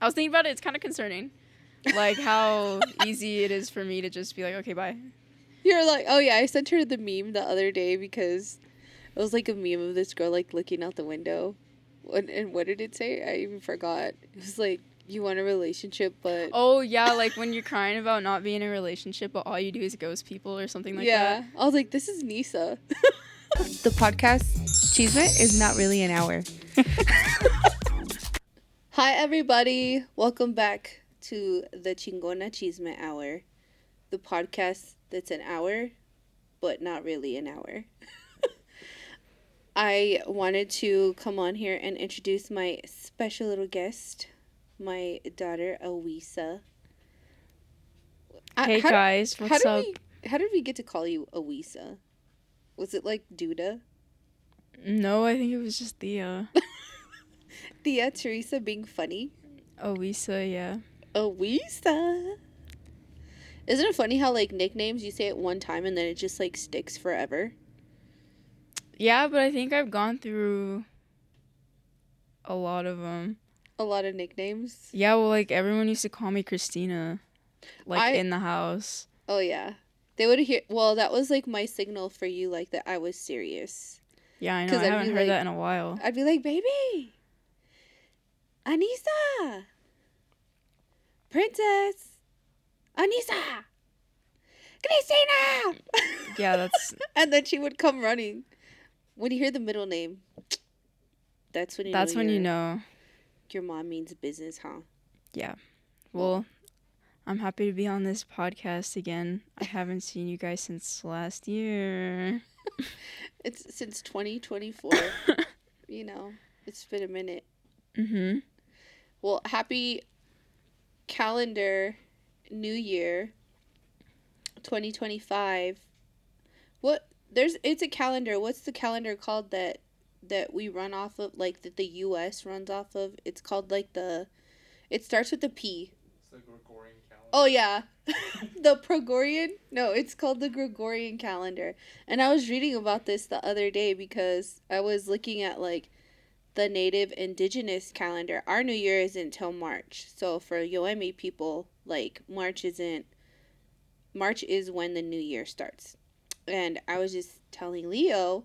I was thinking about it. It's kind of concerning. Like, how easy it is for me to just be like, okay, bye. You're like, oh yeah, I sent her the meme the other day because it was like a meme of this girl like looking out the window. And what did it say? I even forgot. It was like, you want a relationship, but... Oh, yeah, like when you're crying about not being in a relationship, but all you do is ghost people or something like that. Yeah. I was like, this is Nisa. The podcast Chisme is not really an hour. Hi, everybody. Welcome back to the Chingona Chisme Hour, the podcast that's an hour, but not really an hour. I wanted to come on here and introduce my special little guest, my daughter, Awisa. Hey, guys, what's up? How did we get to call you Awisa? Was it like Duda? No, I think it was just Thea. Thea Teresa being funny? Awisa, yeah. Awisa. Isn't it funny how, like, nicknames, you say it one time and then it just, like, sticks forever? Yeah, but I think I've gone through a lot of them. A lot of nicknames? Yeah, well, like, everyone used to call me Christina, like, in the house. Oh, yeah. They would hear... Well, that was, like, my signal for you, like, that I was serious. Yeah, I know. I haven't heard that in a while. I'd be like, baby! Anissa! Princess! Anissa! Christina! Yeah, that's... And then she would come running. When you hear the middle name, that's when you know your mom means business, huh? Yeah. Well, I'm happy to be on this podcast again. I haven't seen you guys since last year. It's since 2024. You know, it's been a minute. Mm-hmm. Well, happy calendar New Year 2025. It's a calendar. What's the calendar called that we run off of, like, that the US runs off of? It's called, like, it starts with the P. It's the Gregorian calendar. Oh, yeah. The Gregorian? No, it's called the Gregorian calendar. And I was reading about this the other day because I was looking at, like, the native indigenous calendar. Our New Year isn't until March. So for Yoemi people, like, March is when the New Year starts. And I was just telling Leo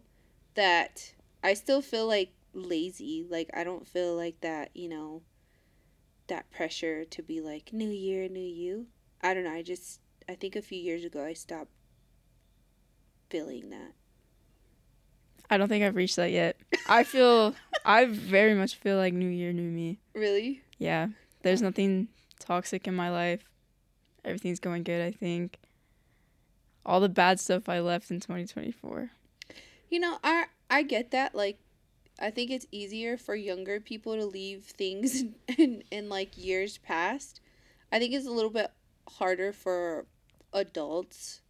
that I still feel, like, lazy. Like, I don't feel like that, you know, that pressure to be like, New Year, new you. I don't know. I think a few years ago I stopped feeling that. I don't think I've reached that yet. I very much feel like New Year, new me. Really? Yeah. There's nothing toxic in my life. Everything's going good, I think. All the bad stuff I left in 2024. You know, I get that. Like, I think it's easier for younger people to leave things in like years past. I think it's a little bit harder for adults,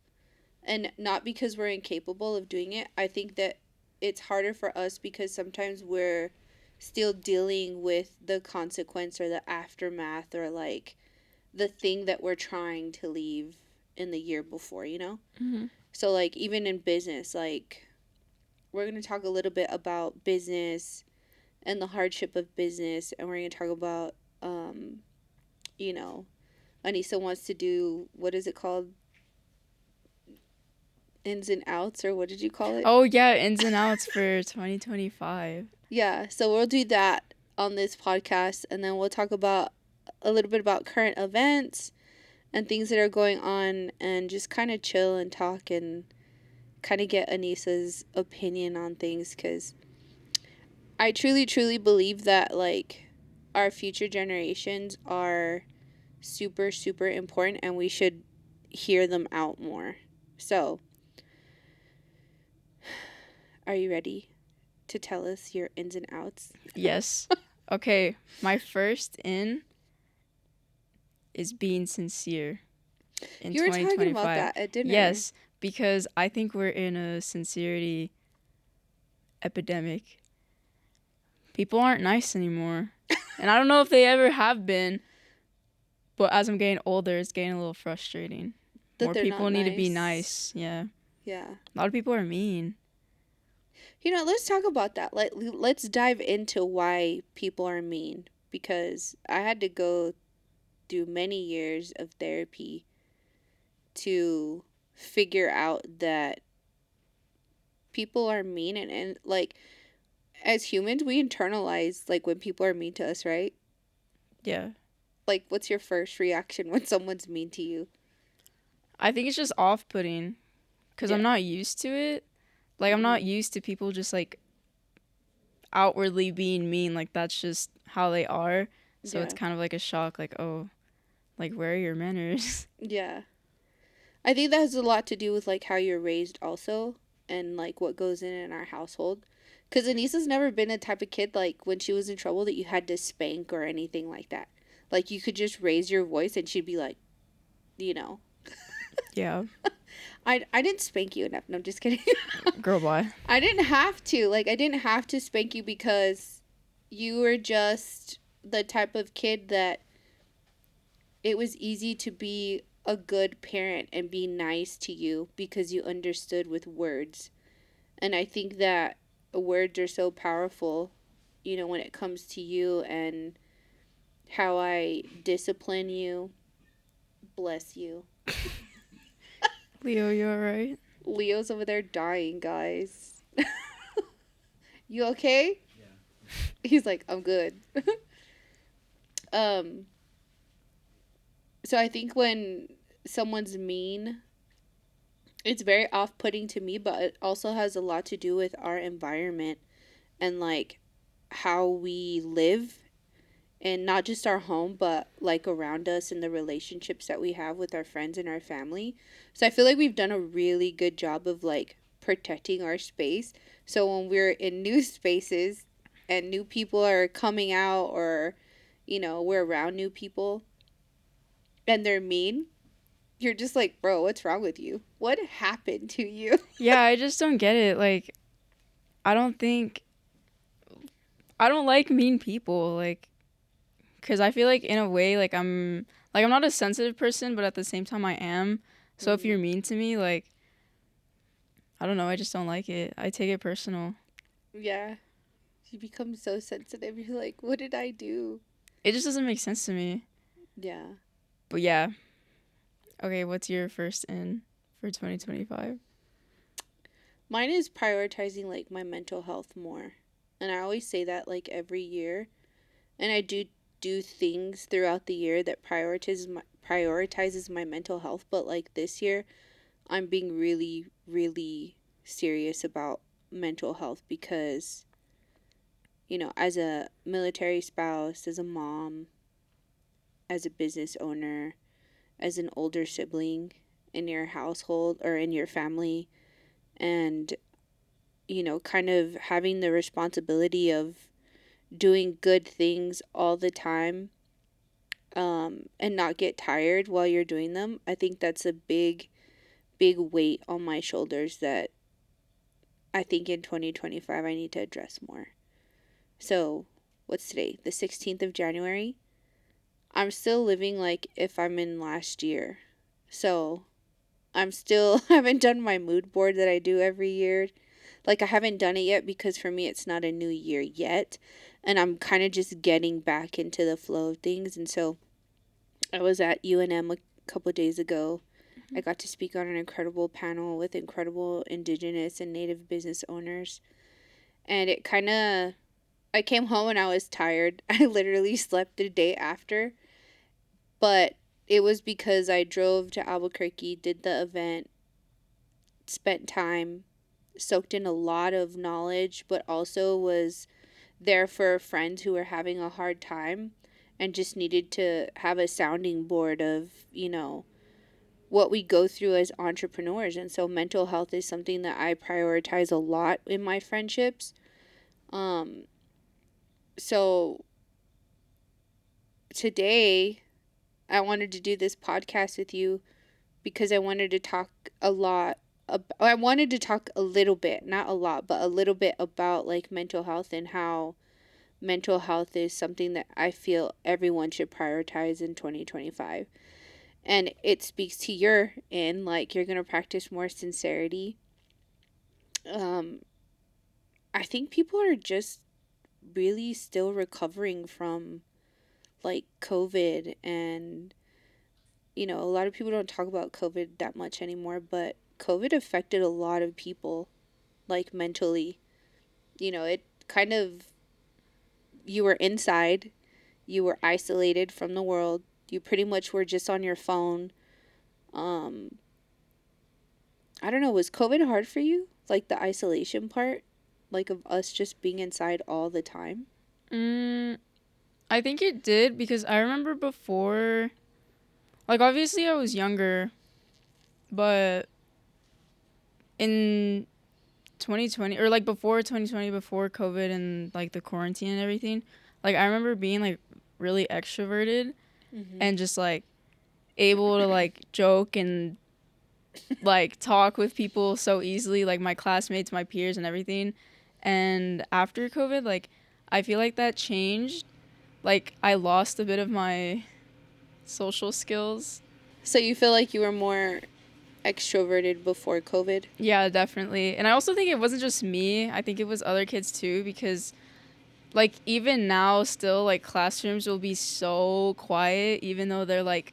and not because we're incapable of doing it. I think that it's harder for us because sometimes we're still dealing with the consequence or the aftermath or, like, the thing that we're trying to leave in the year before, you know? Mm-hmm. So, like, even in business, like, we're going to talk a little bit about business and the hardship of business, and we're going to talk about, you know, Anissa wants to do, what is it called? Ins and outs, or what did you call it? Oh, yeah, ins and outs for 2025. Yeah, so we'll do that on this podcast, and then we'll talk about a little bit about current events and things that are going on, and just kind of chill and talk and kind of get Anissa's opinion on things, because I truly, truly believe that, like, our future generations are super, super important, and we should hear them out more. So, are you ready to tell us your ins and outs? Yes. Okay, my first in is being sincere in 2025. You were talking about that at dinner. Yes, because I think we're in a sincerity epidemic. People aren't nice anymore. And I don't know if they ever have been, but as I'm getting older, it's getting a little frustrating. More people need to be nice. Yeah. Yeah. A lot of people are mean. You know, let's talk about that. Let's dive into why people are mean. because I had to go through many years of therapy to figure out that people are mean, and like as humans we internalize like when people are mean to us, right? Yeah. Like, what's your first reaction when someone's mean to you? I think it's just off-putting because I'm not used to it. Like, I'm not used to people just, like, outwardly being mean. Like, that's just how they are. So it's kind of like a shock. Like, oh, like, where are your manners? Yeah. I think that has a lot to do with, like, how you're raised also and, like, what goes in our household. Because Anissa's never been a type of kid, like, when she was in trouble that you had to spank or anything like that. Like, you could just raise your voice and she'd be like, you know. Yeah. I didn't spank you enough. No, I'm just kidding. Girl, bye. I didn't have to. Like, I didn't have to spank you because you were just the type of kid that it was easy to be a good parent and be nice to you because you understood with words. And I think that words are so powerful, you know, when it comes to you and how I discipline you. Bless you. Leo, you alright? Leo's over there dying, guys. You okay? Yeah. He's like, I'm good. um so I think when someone's mean, it's very off-putting to me, but it also has a lot to do with our environment and like how we live, and not just our home but like around us and the relationships that we have with our friends and our family. So I feel like we've done a really good job of like protecting our space, so when we're in new spaces and new people are coming out, or you know, we're around new people and they're mean, you're just like, bro, what's wrong with you? What happened to you? Yeah, I just don't get it. Like, I don't like mean people. Like, because I feel like in a way, like, I'm not a sensitive person, but at the same time I am. So if you're mean to me, like, I don't know, I just don't like it. I take it personal. Yeah. You become so sensitive. You're like, what did I do? It just doesn't make sense to me. Yeah. But yeah. Okay, what's your first in for 2025? Mine is prioritizing like my mental health more. And I always say that like every year. And I do things throughout the year that prioritizes my mental health, but like this year I'm being really really serious about mental health because, you know, as a military spouse, as a mom, as a business owner, as an older sibling in your household or in your family, and you know, kind of having the responsibility of doing good things all the time, and not get tired while you're doing them. I think that's a big weight on my shoulders that I think in 2025 I need to address more. So what's today, the 16th of January? I'm still living like if I'm in last year. So I'm still haven't done my mood board that I do every year. Like, I haven't done it yet because for me it's not a new year yet, and I'm kind of just getting back into the flow of things. And so I was at UNM a couple of days ago. I got to speak on an incredible panel with incredible Indigenous and Native business owners. And it kind of, I came home and I was tired. I literally slept the day after. But it was because I drove to Albuquerque, did the event, spent time, soaked in a lot of knowledge, but also was there for friends who were having a hard time and just needed to have a sounding board of, you know, what we go through as entrepreneurs. And so mental health is something that I prioritize a lot in my friendships. So today I wanted to do this podcast with you because I wanted to talk a lot. I wanted to talk a little bit, not a lot, but a little bit about like mental health and how mental health is something that I feel everyone should prioritize in 2025. And it speaks to your end, like you're going to practice more sincerity. I think people are just really still recovering from like COVID, and a lot of people don't talk about COVID that much anymore, but COVID affected a lot of people, like mentally. It kind of, you were inside, you were isolated from the world, you pretty much were just on your phone. Um, I don't know, was COVID hard for you? Like the isolation part? Like of us just being inside all the time? Mm, I think it did because I remember before, like obviously I was younger, but in 2020 or like before 2020, before COVID and like the quarantine and everything, like I remember being like really extroverted Mm-hmm. and just like able to like joke and like talk with people so easily, like my classmates, my peers and everything. And after COVID, like I feel like that changed. Like I lost a bit of my social skills. So you feel like you were more extroverted before COVID? Yeah, definitely. And I also think it wasn't just me. I think it was other kids too because like even now still like classrooms will be so quiet even though they're like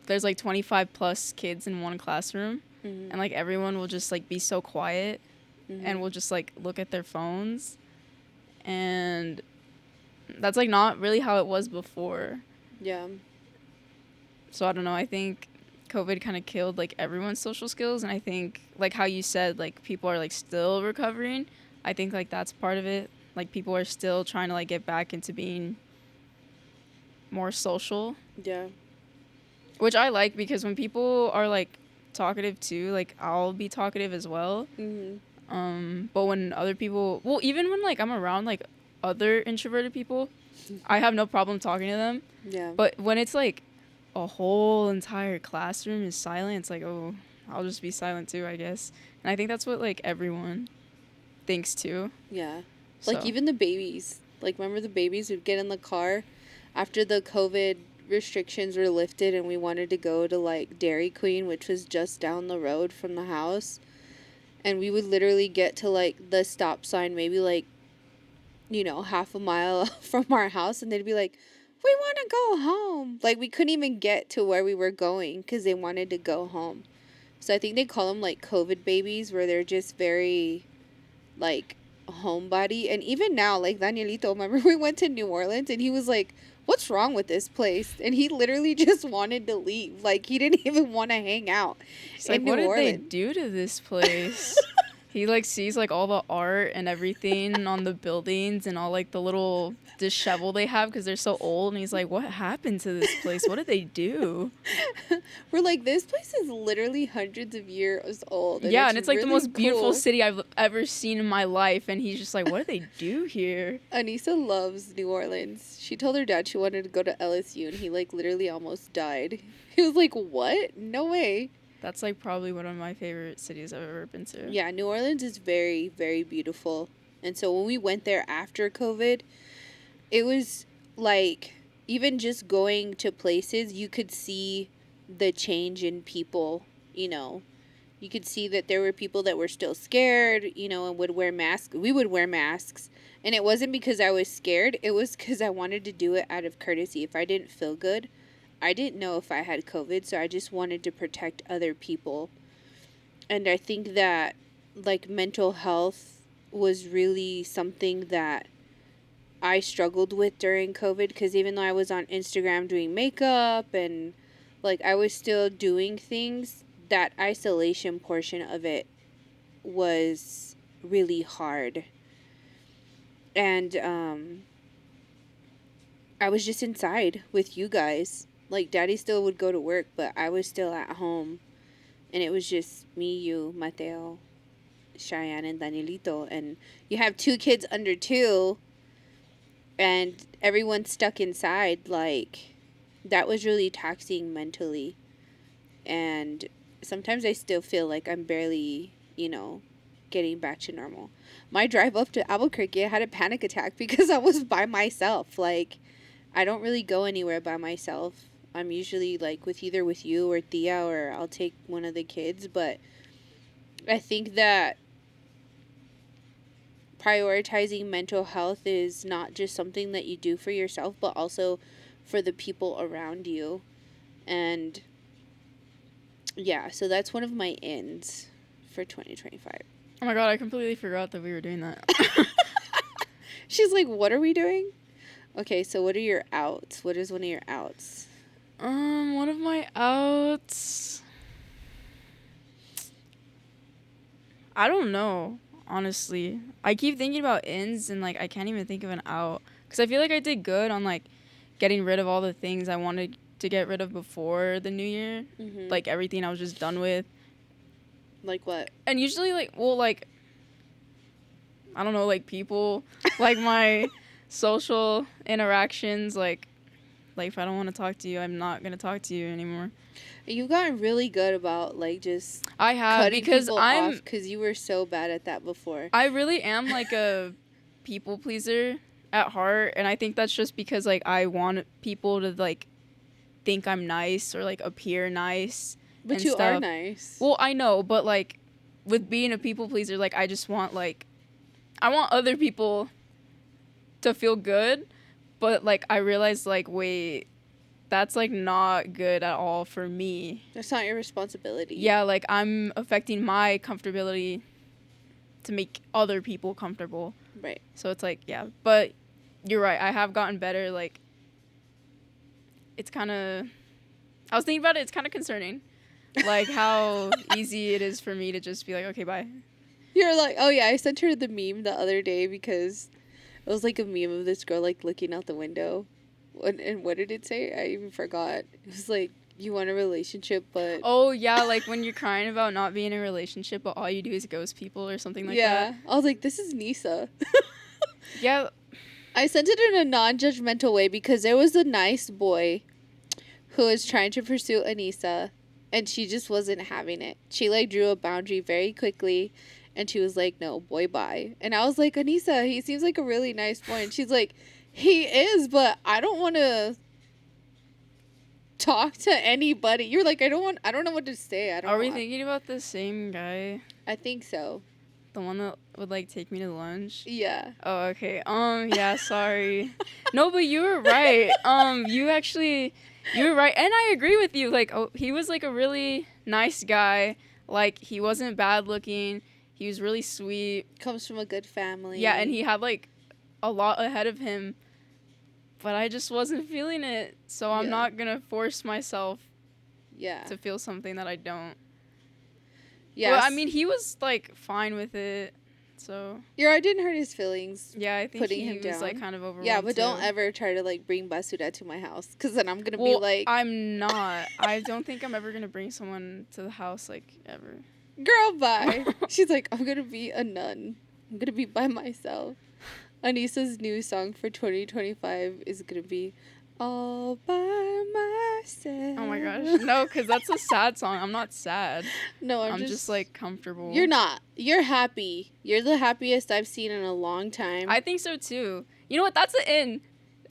there's like 25 plus kids in one classroom Mm-hmm. and like everyone will just like be so quiet and Mm-hmm. will just like look at their phones, and that's like not really how it was before. Yeah. So I don't know, I think COVID kind of killed like everyone's social skills, and I think like how you said like people are like still recovering. I think like that's part of it. Like people are still trying to like get back into being more social, Yeah. which I like because when people are like talkative too, like I'll be talkative as well. Mm-hmm. But when other people, well, even when like I'm around like other introverted people, I have no problem talking to them. Yeah. But when it's like a whole entire classroom is silent, it's like, oh, I'll just be silent too, I guess. And I think that's what like everyone thinks too. Yeah. Like So even the babies. Like remember the babies would get in the car after the COVID restrictions were lifted and we wanted to go to like Dairy Queen, which was just down the road from the house. And we would literally get to like the stop sign maybe like, half a mile from our house, and they'd be like, "We want to go home." Like we couldn't even get to where we were going cuz they wanted to go home. So I think they call them like COVID babies, where they're just very like homebody. And even now, like Danielito, remember we went to New Orleans and he was like, "What's wrong with this place?" And he literally just wanted to leave. Like he didn't even want to hang out he's in like, New what did they Orleans. do to this place? He like sees like all the art and everything on the buildings and all like the little dishevel they have because they're so old, and he's like, what happened to this place? What did they do? We're like, this place is literally hundreds of years old, and Yeah, it's and it's like the really most beautiful cool. city I've ever seen in my life, and he's just like, what do they do here? Anissa loves New Orleans. She told her dad she wanted to go to LSU, and he like literally almost died. He was like, "What? No way." That's like probably one of my favorite cities I've ever been to. Yeah, New Orleans is very, very beautiful. And so when we went there after COVID, it was like even just going to places, you could see the change in people, you know. You could see that there were people that were still scared, and would wear masks. We would wear masks. And it wasn't because I was scared, it was because I wanted to do it out of courtesy. If I didn't feel good, I didn't know if I had COVID, so I just wanted to protect other people. And I think that, like, mental health was really something that I struggled with during COVID, because even though I was on Instagram doing makeup and, like, I was still doing things, that isolation portion of it was really hard. And I was just inside with you guys. Like, Daddy still would go to work, but I was still at home. And it was just me, you, Mateo, Cheyenne, and Danielito. And you have 2 kids under 2, and everyone's stuck inside. Like, that was really taxing mentally. And sometimes I still feel like I'm barely, getting back to normal. My drive up to Albuquerque, I had a panic attack because I was by myself. Like, I don't really go anywhere by myself. I'm usually like with you or Thea, or I'll take one of the kids. But I think that prioritizing mental health is not just something that you do for yourself, but also for the people around you. And yeah, so that's one of my ends for 2025. Oh my god, I completely forgot that we were doing that. She's like, what are we doing? Okay, so what are your outs? What is one of your outs? One of my outs. I don't know, honestly. I keep thinking about ins and like I can't even think of an out because I feel like I did good on like getting rid of all the things I wanted to get rid of before the new year. Mm-hmm. Like everything I was just done with. Like what? And usually like like I don't know, like people, like my social interactions, like if I don't want to talk to you, I'm not gonna talk to you anymore. You've gotten really good about like just I have cutting because people off because you were so bad at that before. I really am like a people pleaser at heart, and I think that's just because like I want people to like think I'm nice or like appear nice. But and you stuff. are nice. Well, I know, but like with being a people pleaser, like I just want like I want other people to feel good, but like I realized like wait, that's like not good at all for me. That's not your responsibility. Yeah, like I'm affecting my comfortability to make other people comfortable. Right. So it's like, yeah, but you're right. I have gotten better. Like it's kind of I was thinking about it. It's kind of concerning. Like how easy it is for me to just be like, okay, bye. You're like, oh yeah, I sent her the meme the other day because it was like a meme of this girl like looking out the window. And what did it say? I even forgot. It was like, you want a relationship, but... Oh, yeah, like when you're crying about not being in a relationship, but all you do is ghost people or something like that. Yeah. I was like, this is Nisa. Yeah. I sent it in a non-judgmental way because there was a nice boy who was trying to pursue Anissa, and she just wasn't having it. She, like, drew a boundary very quickly, and she was like, no, boy, bye. And I was like, Anissa, he seems like a really nice boy. And she's like, he is, but I don't want to talk to anybody. You're like, I don't know what to say. Are we thinking about the same guy? I think so. The one that would like take me to lunch? Yeah. Oh, okay. Yeah, sorry. No, but you were right. You were right. And I agree with you. Like, oh, he was like a really nice guy. Like, he wasn't bad looking. He was really sweet. Comes from a good family. Yeah, and he had like a lot ahead of him. But I just wasn't feeling it. So I'm not going to force myself to feel something that I don't. Yeah. Well, I mean, he was like fine with it. So. Yeah, I didn't hurt his feelings. Yeah, I think putting he him was down. like kind of overwhelmed. Yeah, but too. don't ever try to like bring basura to my house, because then I'm gonna be like. I'm not. I don't think I'm ever gonna bring someone to the house like ever. Girl, bye. She's like, I'm gonna be a nun. I'm gonna be by myself. Anissa's new song for 2025 is gonna be all by myself. Oh my gosh, no, because that's a sad song. I'm not sad. No, I'm just like comfortable. You're not. You're happy. You're the happiest I've seen in a long time. I think so too. You know what? That's the in.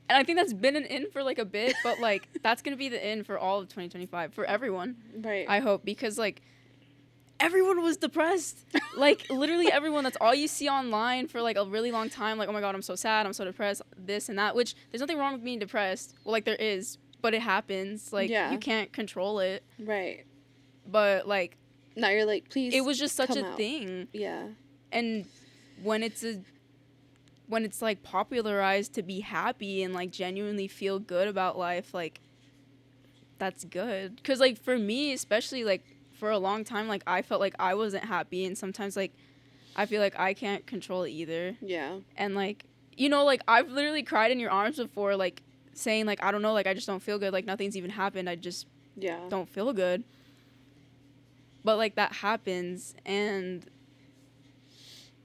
And I think that's been an in for like a bit, but like that's gonna be the in for all of 2025 for everyone. Right. I hope, because like everyone was depressed. Like literally everyone. That's all you see online for like a really long time. Like, oh my god, I'm so sad. I'm so depressed. This and that. Which there's nothing wrong with being depressed. Well, like there is, but it happens. Like you can't control it. Right. But like. Now you're like, please. It was just such a thing. Yeah. And when it's like popularized to be happy and like genuinely feel good about life, like that's good. 'Cause like for me, especially like for a long time, like I felt like I wasn't happy, and sometimes like I feel like I can't control it either. Yeah. And like, you know, like I've literally cried in your arms before, like saying like, I don't know, like I just don't feel good, like nothing's even happened, I just don't feel good. But like that happens,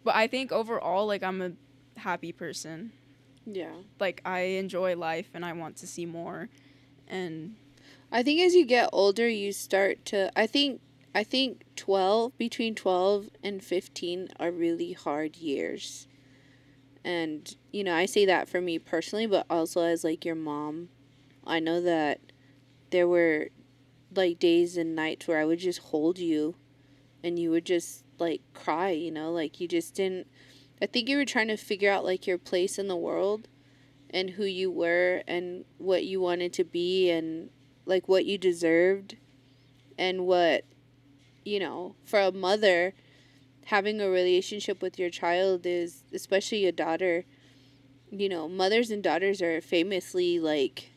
but I think overall like I'm a happy person. Yeah. Like I enjoy life and I want to see more. And I think as you get older you start to I think between 12 and 15 are really hard years. And you know, I say that for me personally, but also as like your mom. I know that there were like days and nights where I would just hold you and you would just like cry, you know, like you just didn't I think you were trying to figure out like your place in the world and who you were and what you wanted to be and like what you deserved and what, for a mother, having a relationship with your child is, especially a daughter, mothers and daughters are famously like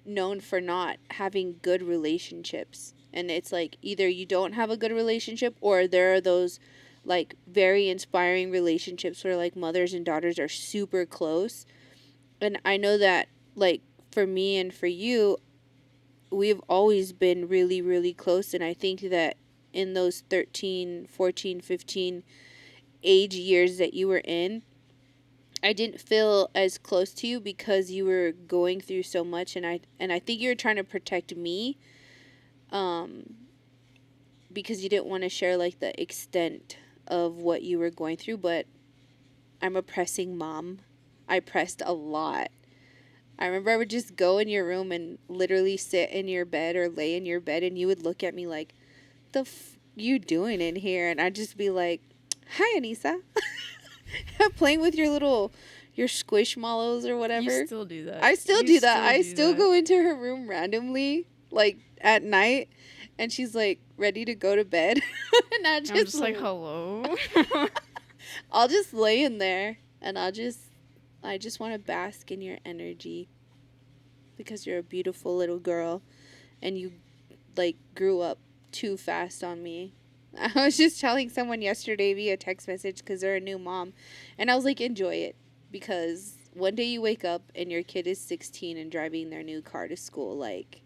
known for not having good relationships. And it's like either you don't have a good relationship or there are those like very inspiring relationships where like mothers and daughters are super close. And I know that like for me and for you, we've always been really, really close. And I think that in those 13, 14, 15 age years that you were in, I didn't feel as close to you because you were going through so much, and I think you were trying to protect me, um, because you didn't want to share like the extent of what you were going through. But I'm a pressing mom. I pressed a lot. I remember I would just go in your room and literally sit in your bed or lay in your bed, and you would look at me like, "The you doing in here?" And I'd just be like, "Hi, Anissa." Playing with your squishmallows or You whatever. still do that. I still You do that. still I do still that. go into her room randomly, like at night, and she's like ready to go to bed, and I'm just like, hello. I'll just lay in there, and I just want to bask in your energy because you're a beautiful little girl, and you like grew up too fast on me. I was just telling someone yesterday via text message because they're a new mom, and I was like, enjoy it because one day you wake up and your kid is 16 and driving their new car to school, like,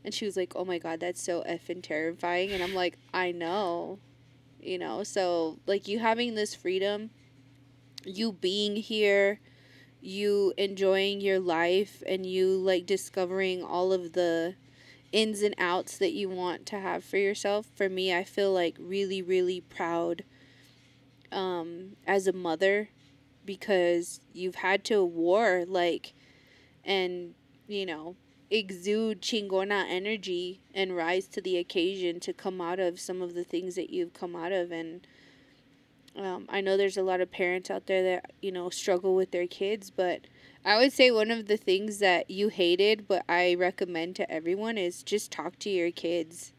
and she was like, oh my god, that's so effing terrifying, and I'm like, I know, so like you having this freedom, you being here, you enjoying your life, and you like discovering all of the ins and outs that you want to have for yourself. For me, I feel like really, really proud as a mother because you've had to war like and exude chingona energy and rise to the occasion to come out of some of the things that you've come out of. And I know there's a lot of parents out there that struggle with their kids, but I would say one of the things that you hated but I recommend to everyone is just talk to your kids.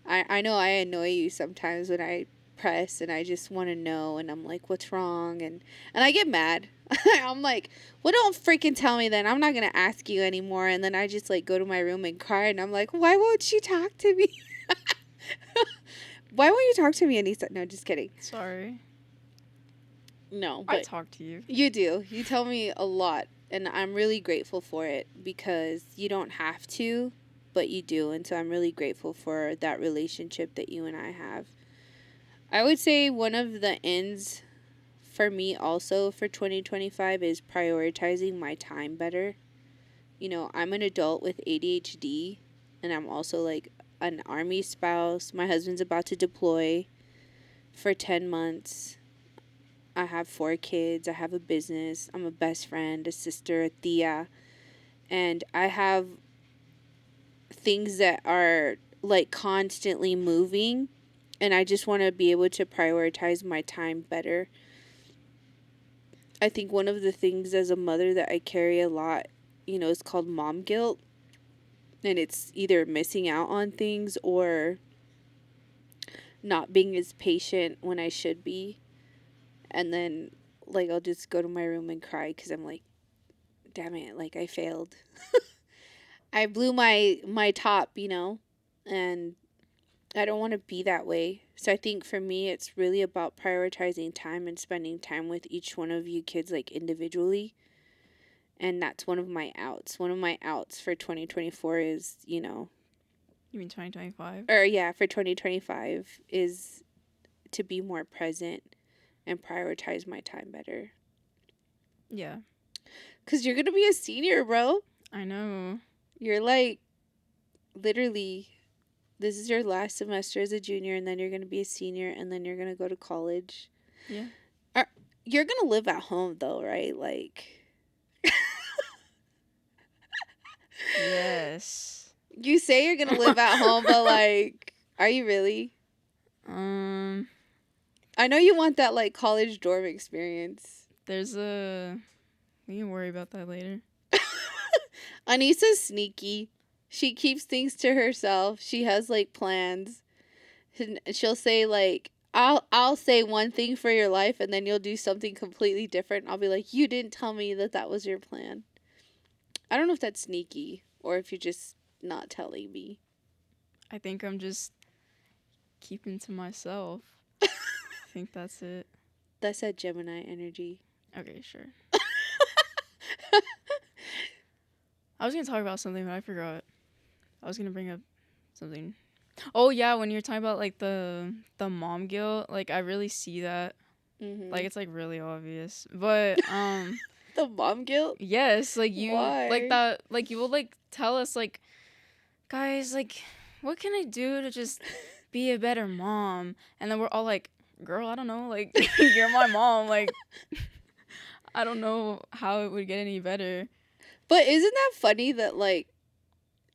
I know I annoy you sometimes when I press and I just want to know and I'm like, what's wrong? And I get mad. I'm like, well, don't freaking tell me then. I'm not going to ask you anymore. And then I just like go to my room and cry and I'm like, why won't you talk to me? Why won't you talk to me, Anissa? No, just kidding. Sorry. No, I but talk to you. you do. You tell me a lot and I'm really grateful for it because you don't have to, but you do. And so I'm really grateful for that relationship that you and I have. I would say one of the ends for me also for 2025 is prioritizing my time better. I'm an adult with ADHD and I'm also like an army spouse. My husband's about to deploy for 10 months. I have 4 kids. I have a business. I'm a best friend, a sister, a tia. And I have things that are like constantly moving. And I just want to be able to prioritize my time better. I think one of the things as a mother that I carry a lot, is called mom guilt. And it's either missing out on things or not being as patient when I should be. And then, like, I'll just go to my room and cry because I'm like, damn it, like, I failed. I blew my top, and I don't want to be that way. So I think for me, it's really about prioritizing time and spending time with each one of you kids, like, individually. And that's one of my outs. One of my outs for 2024 is, You mean 2025? or yeah, for 2025 is to be more present and prioritize my time better. Yeah. Because you're going to be a senior, bro. I know. You're like, literally, this is your last semester as a junior, and then you're going to be a senior, and then you're going to go to college. Yeah. You're going to live at home, though, right? Like, Yes. you say you're going to live at home, but, like, are you really? Um, I know you want that like college dorm experience. We can worry about that later. Anissa's sneaky. She keeps things to herself. She has like plans. And she'll say like, I'll say one thing for your life and then you'll do something completely different. I'll be like, you didn't tell me that that was your plan. I don't know if that's sneaky or if you're just not telling me. I think I'm just keeping to myself. I think that's it. That's that Gemini energy. Okay, sure. I was gonna talk about something, but I forgot. I was gonna bring up something. Oh yeah, when you're talking about like the mom guilt, like I really see that. Mm-hmm. Like it's like really obvious. But The mom guilt? yes, like you Why? like that like you will like tell us like, guys, like what can I do to just be a better mom? And then we're all like, girl, I don't know, like you're my mom, like I don't know how it would get any better. But isn't that funny that like,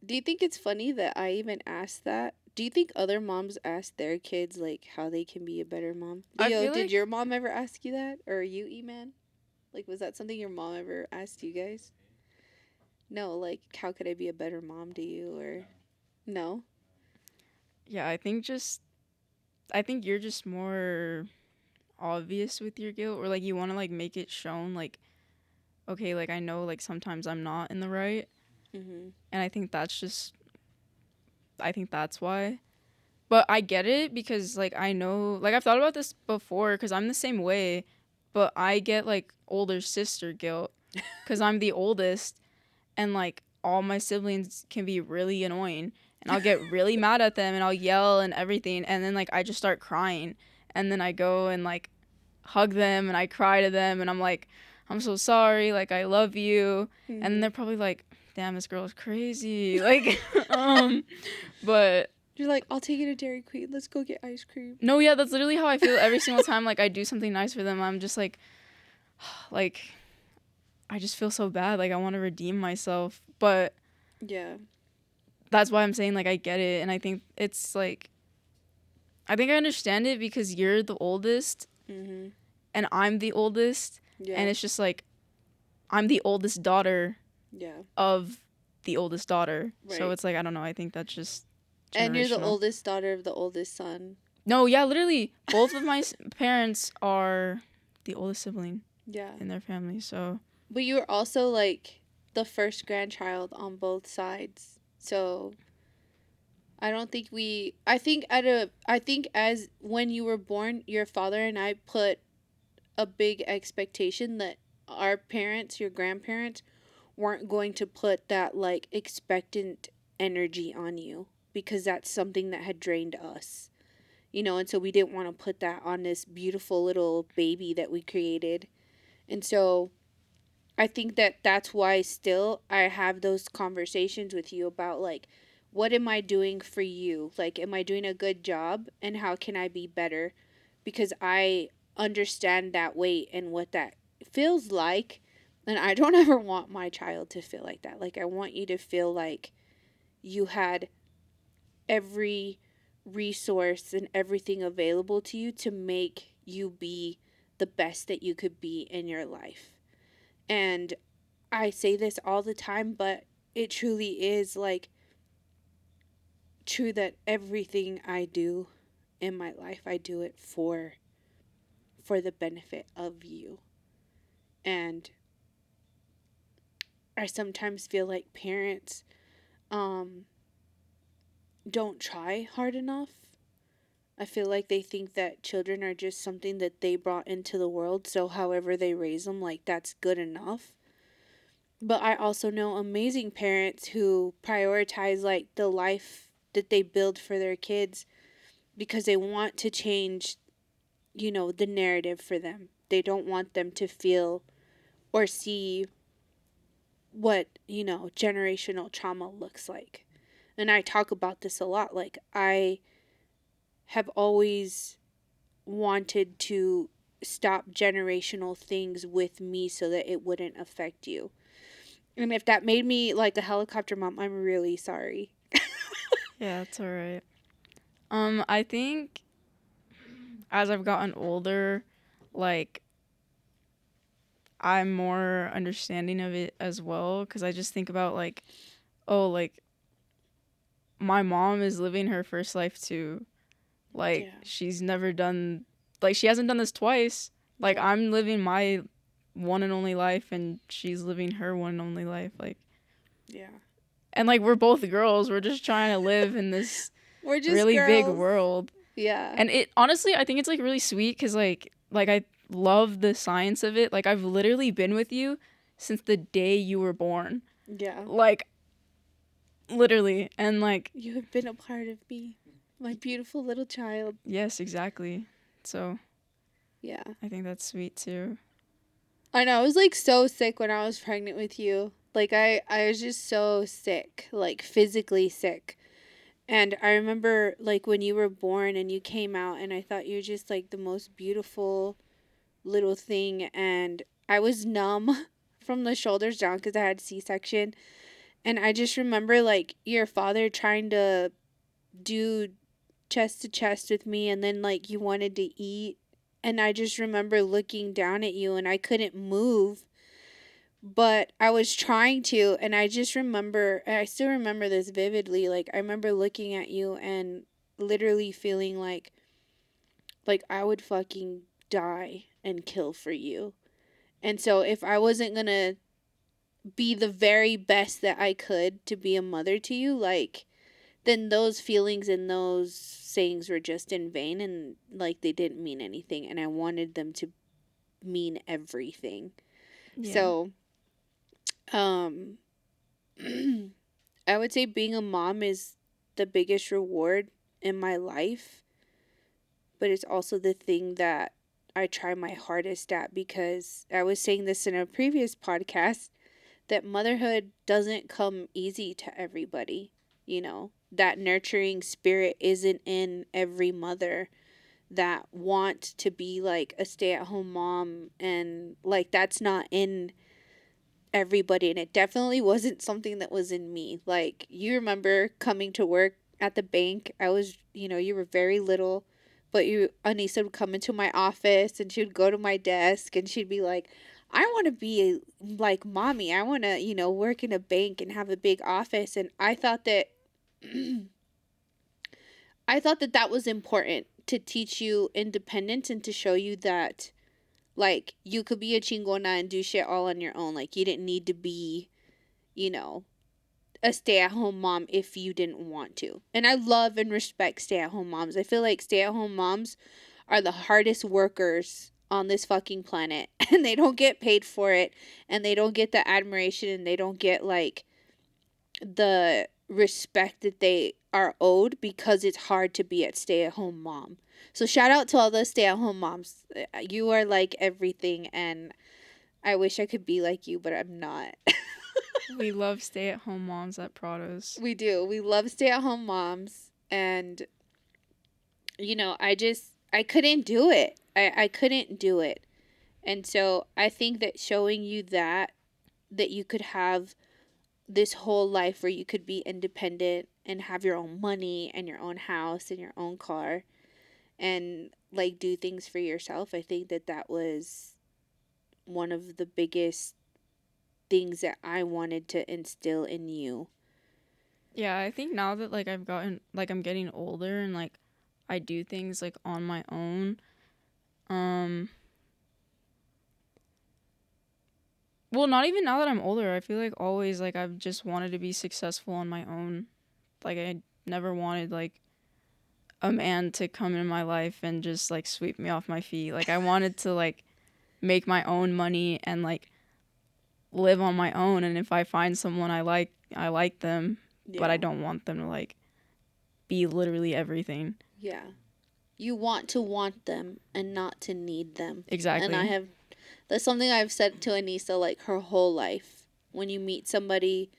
do you think it's funny that I even asked that? Do you think other moms ask their kids like how they can be a better mom? I Leo, feel did like your mom ever ask you that? Or you, E-Man? Like, was that something your mom ever asked you guys? No, like, how could I be a better mom to you? Or, no? yeah, I think you're just more obvious with your guilt, or like you want to like make it shown like, okay, like I know like sometimes I'm not in the right. Mm-hmm. And I think that's why. But I get it because like I know like I've thought about this before cuz I'm the same way, but I get like older sister guilt cuz I'm the oldest, and like all my siblings can be really annoying, and I'll get really mad at them and I'll yell and everything, and then like I just start crying, and then I go and like hug them and I cry to them and I'm like, I'm so sorry, like I love you. Mm-hmm. And they're probably like, damn, this girl is crazy. Like but You're like, I'll take you to Dairy Queen. Let's go get ice cream. no, yeah, that's literally how I feel every single time like I do something nice for them. I'm just like I just feel so bad. Like I want to redeem myself. But Yeah. that's why I'm saying like I get it, and I think it's like I think I understand it because you're the oldest Mm-hmm. and I'm the oldest, Yeah. and it's just like I'm the oldest daughter Yeah. of the oldest daughter. Right. So it's like I don't know, I think that's just generational. And you're the oldest daughter of the oldest son. No, yeah, literally both of my parents are the oldest sibling Yeah. in their family. So But you were also like the first grandchild on both sides. So I don't think I think as when you were born, your father and I put a big expectation that our parents, your grandparents, weren't going to put that like expectant energy on you because that's something that had drained us. And so we didn't want to put that on this beautiful little baby that we created. And so I think that that's why still I have those conversations with you about like, what am I doing for you? Like, am I doing a good job and how can I be better? Because I understand that weight and what that feels like. And I don't ever want my child to feel like that. Like, I want you to feel like you had every resource and everything available to you to make you be the best that you could be in your life. And I say this all the time, but it truly is like true that everything I do in my life, I do it for the benefit of you. And I sometimes feel like parents don't try hard enough. I feel like they think that children are just something that they brought into the world, so however they raise them, like that's good enough. But I also know amazing parents who prioritize like the life that they build for their kids because they want to change, the narrative for them. They don't want them to feel or see what, generational trauma looks like. And I talk about this a lot. Like, I have always wanted to stop generational things with me so that it wouldn't affect you. And if that made me like a helicopter mom, I'm really sorry. yeah, it's all right. I think as I've gotten older, like I'm more understanding of it as well, because I just think about like, oh, like my mom is living her first life too. Like Yeah. she's never done, like she hasn't done this twice. Like Yeah. I'm living my one and only life, and she's living her one and only life. Like, Yeah. and like we're both girls. We're just trying to live in this We're just really big girls. world. Yeah. And it honestly, I think it's like really sweet because like I love the science of it. Like I've literally been with you since the day you were born. Yeah. Like literally, and like You have been a part of me, my beautiful little child. yes, exactly. So Yeah. I think that's sweet too. I know. I was like so sick when I was pregnant with you. Like I was just so sick, like physically sick. And I remember like when you were born and you came out and I thought you were just like the most beautiful little thing, and I was numb from the shoulders down cuz I had C-section, and I just remember like your father trying to do chest to chest with me, and then like you wanted to eat, and I just remember looking down at you and I couldn't move, but I was trying to, and I just remember, and I still remember this vividly, like I remember looking at you and literally feeling like I would fucking die and kill for you. And so if I wasn't going to be the very best that I could to be a mother to you, like then those feelings and those sayings were just in vain, and like they didn't mean anything, and I wanted them to mean everything. Yeah. So um I would say being a mom is the biggest reward in my life, but it's also the thing that I try my hardest at, because I was saying this in a previous podcast that motherhood doesn't come easy to everybody. You know, that nurturing spirit isn't in every mother that want to be like a stay-at-home mom, and like that's not in everybody, and it definitely wasn't something that was in me. Like you remember coming to work at the bank, I was, you know, you were very little, but you Anissa would come into my office and she would go to my desk and she'd be like, I want to be like mommy. I want to, you know, work in a bank and have a big office. And I thought that I thought that that was important to teach you independence and to show you that like you could be a chingona and do shit all on your own. Like you didn't need to be, you know, a stay-at-home mom if you didn't want to. And I love and respect stay-at-home moms. I feel like stay-at-home moms are the hardest workers on this fucking planet, and they don't get paid for it, and they don't get the admiration, and they don't get like the respect that they are owed, because it's hard to be a stay-at-home mom. So shout out to all the stay-at-home moms. You are like everything, and I wish I could be like you, but I'm not. We love stay-at-home moms at Prados. We do. We love stay-at-home moms, and you know, I couldn't do it. I couldn't do it. And so I think that showing you that you could have this whole life where you could be independent and have your own money and your own house and your own car and like do things for yourself, I think that that was one of the biggest things that I wanted to instill in you. Yeah, I think now that like I've gotten like I'm getting older and like I do things like on my own. Um well, not even now that I'm older. I feel like always like I've just wanted to be successful on my own. Like I never wanted like a man to come in my life and just like sweep me off my feet. Like I wanted to like make my own money and like live on my own, and if I find someone I like them, but I Yeah. don't want them to like be literally everything. Yeah. You want them and not to need them. And I Exactly. have that's something I've said to Anissa like her whole life. When you meet somebody,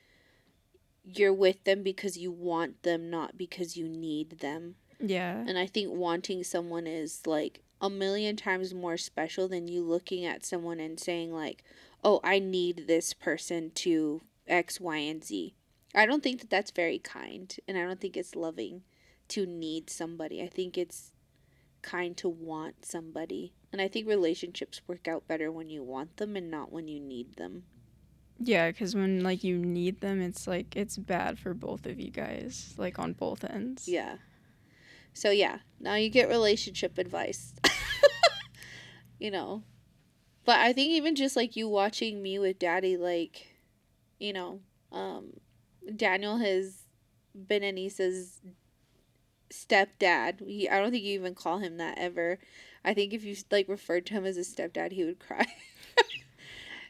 you're with them because you want them, not because you need them. Yeah. And I think wanting someone is like a million times more special than you looking at someone and saying like, "Oh, I need this person to X, Y, and Z." I don't think that that's very kind, and I don't think it's loving to need somebody. I think it's kind to want somebody. And I think relationships work out better when you want them and not when you need them. Yeah, because when like you need them, it's like it's bad for both of you guys, like on both ends. Yeah. So yeah, now you get relationship advice. You know. But I think even just like you watching me with daddy, like, you know, um, Daniel has been Anissa's stepdad. I don't think you even call him that ever. I think if you like referred to him as a stepdad, he would cry.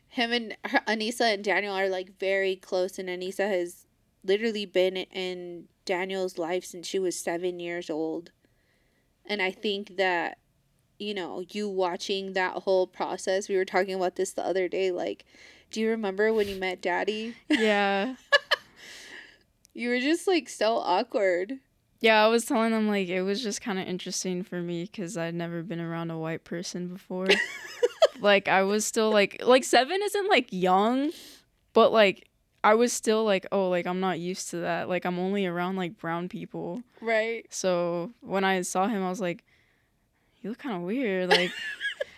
Him and Anissa and Daniel are like very close, and Anissa has literally been in Daniel's life since she was 7 years old. And I think that, you know, you watching that whole process, we were talking about this the other day. Like, do you remember when you met daddy? Yeah. You were just like so awkward. Yeah, I was telling them like it was just kind of interesting for me because I'd never been around a white person before. Like I was still like 7 isn't like young, but like I was still like, oh, like I'm not used to that. Like I'm only around like brown people. Right. So when I saw him, I was like, you look kind of weird. Like,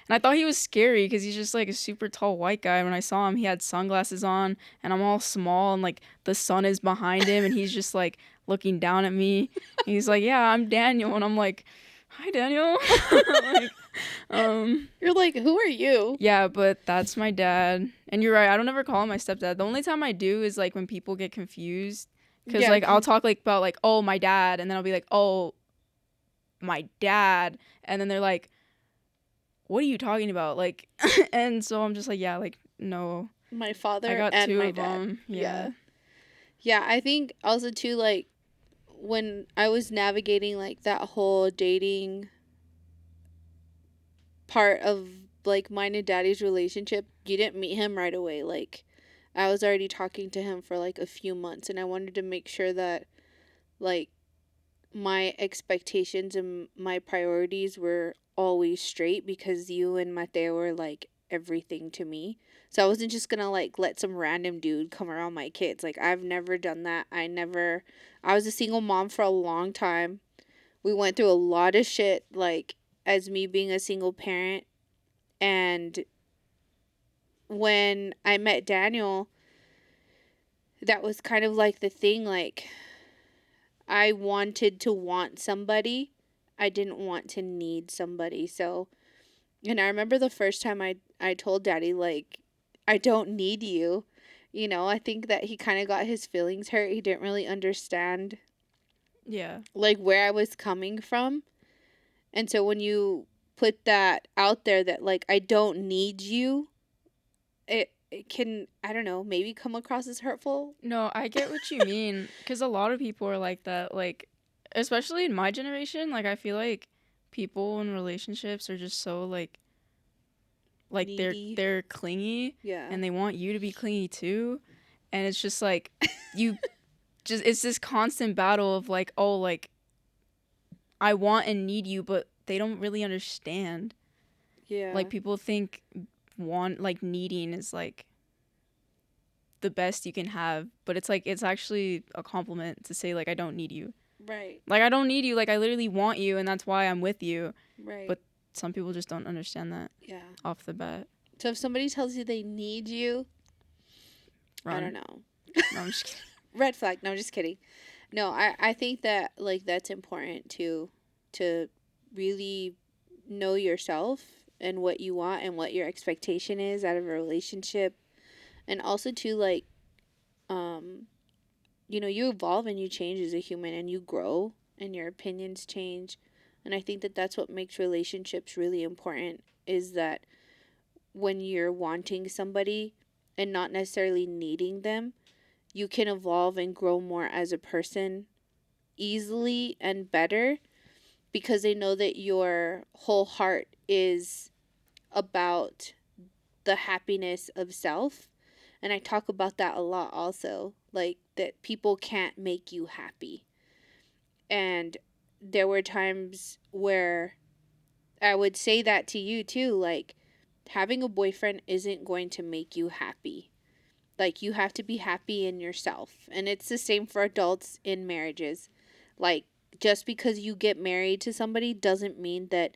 and I thought he was scary because he's just like a super tall white guy. When I saw him, he had sunglasses on, and I'm all small, and like the sun is behind him, and he's just like looking down at me. And he's like, "Yeah, I'm Daniel," and I'm like, "Hi, Daniel." Like, You're like, who are you? yeah, but that's my dad. And you're right. I don't ever call him my stepdad. The only time I do is like when people get confused, because Yeah, like I'll talk like about like, oh, my dad, and then I'll be like, oh, my dad, and then they're like, what are you talking about? Like, and so I'm just like, yeah, like, no, my I father got and two my of dad. them. Yeah. Yeah. Yeah, I think also too, like, when I was navigating like that whole dating part of like mine and daddy's relationship, you didn't meet him right away. Like, I was already talking to him for like a few months, and I wanted to make sure that like my expectations and my priorities were always straight, because you and Mateo were like everything to me. So I wasn't just gonna like let some random dude come around my kids. Like, I've never done that. I was a single mom for a long time. We went through a lot of shit, like, as me being a single parent. And when I met Daniel, that was kind of like the thing. Like, I wanted to want somebody. I didn't want to need somebody. So, and I remember the first time I told daddy, like, I don't need you. You know, I think that he kind of got his feelings hurt. He didn't really understand, Yeah. like, where I was coming from. And so when you put that out there that, like, I don't need you, it can, I don't know, maybe come across as hurtful. No, I get what you mean. Because a lot of people are like that. Like, especially in my generation, like, I feel like people in relationships are just so, like Needy. they're clingy. Yeah. And they want you to be clingy too. And it's just like, you just, it's this constant battle of like, oh, like, I want and need you, but they don't really understand. Yeah. Like people think like needing is like the best you can have, but it's like it's actually a compliment to say like I don't need you. Right. Like I don't need you, like I literally want you and that's why I'm with you. Right. But some people just don't understand that yeah. off the bat. So if somebody tells you they need you, Run. I don't know. No, I'm just kidding. Red flag. No, I'm just kidding. No, I think that like that's important to really know yourself and what you want and what your expectation is out of a relationship. And also to like you know, you evolve and you change as a human and you grow and your opinions change. And I think that that's what makes relationships really important, is that when you're wanting somebody and not necessarily needing them, you can evolve and grow more as a person easily and better, because they know that your whole heart is about the happiness of self. And I talk about that a lot also, like that people can't make you happy. And there were times where I would say that to you too, like, having a boyfriend isn't going to make you happy. Like, you have to be happy in yourself. And it's the same for adults in marriages. Like, just because you get married to somebody doesn't mean that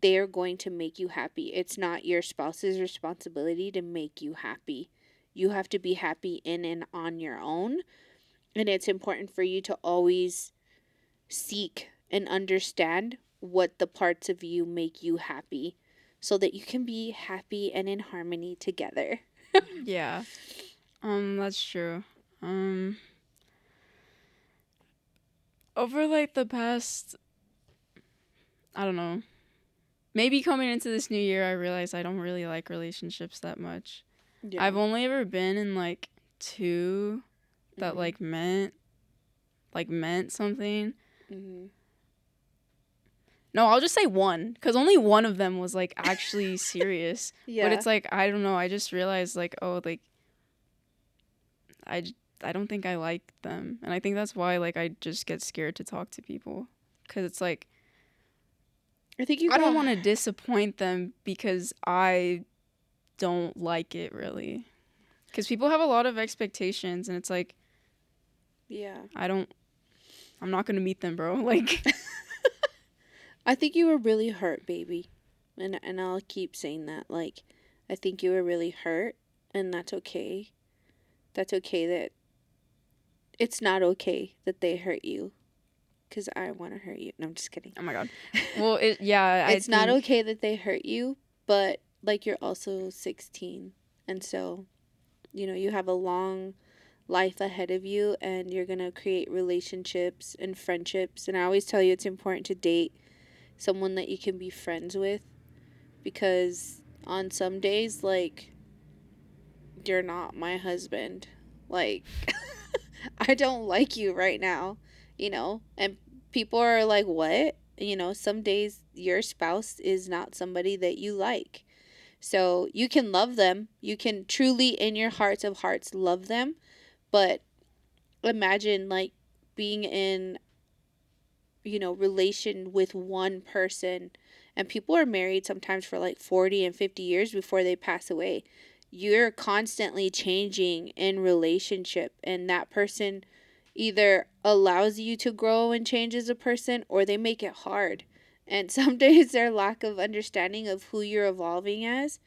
they're going to make you happy. It's not your spouse's responsibility to make you happy. You have to be happy in and on your own. And it's important for you to always seek and understand what the parts of you make you happy so that you can be happy and in harmony together. Yeah. That's true. Over like the past, I don't know, maybe coming into this new year, I realized I don't really like relationships that much. Yeah. I've only ever been in like two that Mhm. meant something. Mhm. No, I'll just say one, because only one of them was like actually serious. But Yeah. it's like, I don't know, I just realized like, oh, like I don't think I like them, and I think that's why like I just get scared to talk to people, because it's like I think you I don't got want to disappoint them because I don't like it really. Because people have a lot of expectations, and it's like yeah. I'm not gonna meet them, bro. Like, I think you were really hurt, baby. And I'll keep saying that. Like, I think you were really hurt, and that's okay. That's okay that it's not okay that they hurt you cuz I want to hurt you. No, I'm just kidding. oh my god. Well, I It's not think okay that they hurt you, but like you're also 16. And so, you have a long life ahead of you and you're going to create relationships and friendships. And I always tell you it's important to date someone that you can be friends with because on some days, like, you're not my husband. Like, I don't like you right now. And people are like, what? Some days your spouse is not somebody that you like. So you can love them. You can truly, in your hearts of hearts, love them. But imagine, like, being in, relation with one person. And people are married sometimes for like 40 and 50 years before they pass away. You're constantly changing in relationship, and that person either allows you to grow and change as a person or they make it hard. And some days their lack of understanding of who you're evolving as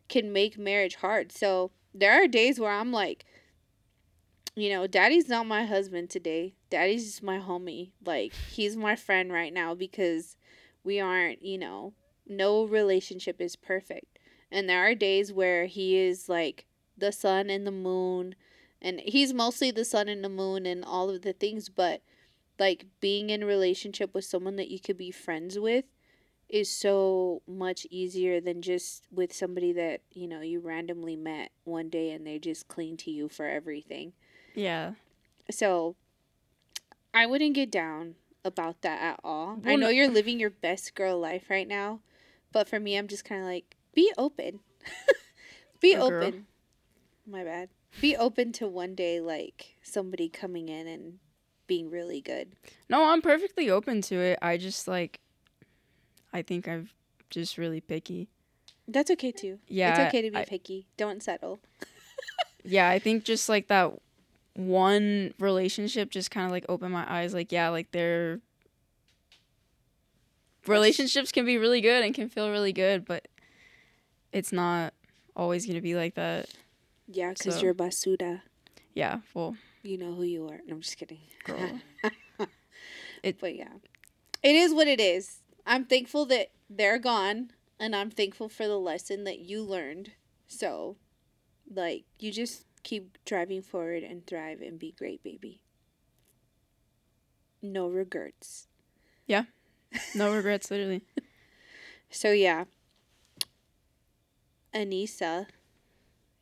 can make marriage hard. So there are days where I'm like, daddy's not my husband today. Daddy's just my homie. Like, he's my friend right now because we aren't, no relationship is perfect. And there are days where he is like the sun and the moon, and he's mostly the sun and the moon and all of the things, but like being in a relationship with someone that you could be friends with is so much easier than just with somebody that, you randomly met one day and they just cling to you for everything. yeah. So I wouldn't get down about that at all. I Well, know you're living your best girl life right now, but for me, I'm just kind of like, be open. Be a girl. open. My bad. Be open to one day, like, somebody coming in and being really good. No, I'm perfectly open to it. I just like I think I'm just really picky. That's okay too. It's Yeah, okay to be picky. Don't settle. yeah, I think just like that one relationship just kind of like opened my eyes. Like, yeah, like their relationships can be really good and can feel really good, but it's not always going to be like that. Yeah, because So, you're basura. yeah, well, You know who you are. No, I'm just kidding. girl. But yeah, it is what it is. I'm thankful that they're gone, and I'm thankful for the lesson that you learned. So, like, you just keep driving forward and thrive and be great, baby. No regrets. Yeah, no regrets, literally. So, yeah, Anissa,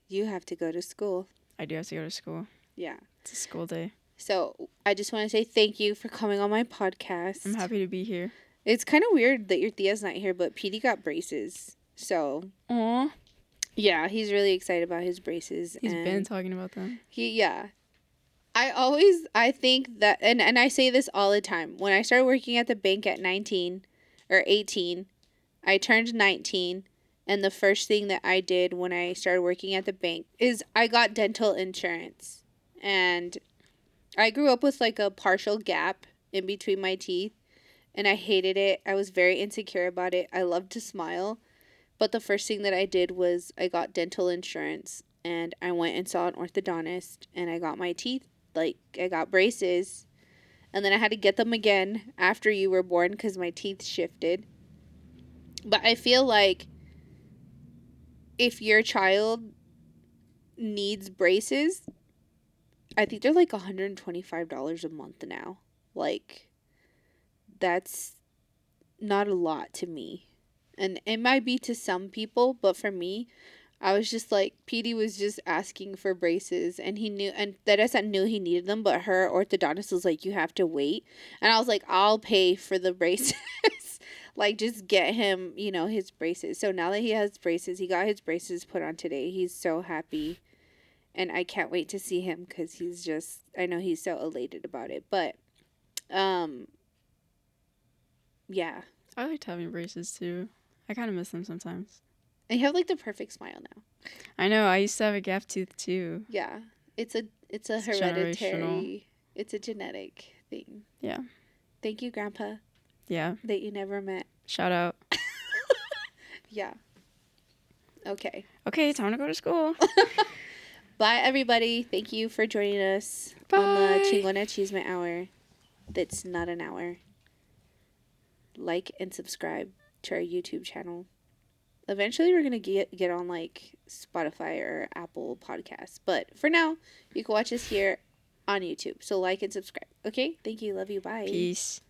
you have to go to school. I do have to go to school. Yeah. It's a school day. So, I just want to say thank you for coming on my podcast. I'm happy to be here. It's kind of weird that your Tia's not here, but Petey got braces. So, Aw, yeah, he's really excited about his braces. he's and been talking about them. Yeah. I think that, and I say this all the time. When I started working at the bank at 19 or 18, I turned 19. And the first thing that I did when I started working at the bank is I got dental insurance. And I grew up with like a partial gap in between my teeth, and I hated it. I was very insecure about it. I loved to smile. But the first thing that I did was I got dental insurance, and I went and saw an orthodontist, and I got my teeth, like, I got braces, and then I had to get them again after you were born because my teeth shifted. But I feel like if your child needs braces, I think they're like $125 a month now. Like, that's not a lot to me. And it might be to some people, but for me, I was just like, Petey was just asking for braces, and he knew, and Teresa knew he needed them, but her orthodontist was like, you have to wait. And I was like, I'll pay for the braces. Like, just get him, his braces. So now that he has braces, he got his braces put on today. He's so happy. And I can't wait to see him because I know he's so elated about it. But, yeah. I liked having braces too. I kind of miss them sometimes. And you have like the perfect smile now. I know. I used to have a gap tooth too. Yeah. It's a It's hereditary, it's a genetic thing. Yeah. Thank you, Grandpa, Yeah. that you never met. Shout out. Yeah. Okay. Okay, time to go to school. Bye, everybody. Thank you for joining us Bye. on the Chingona Achievement Hour. That's not an hour. Like and subscribe to our YouTube channel. Eventually, we're going to get on like Spotify or Apple Podcasts. But for now, you can watch us here on YouTube. So like and subscribe. Okay? Thank you. Love you. Bye. Peace.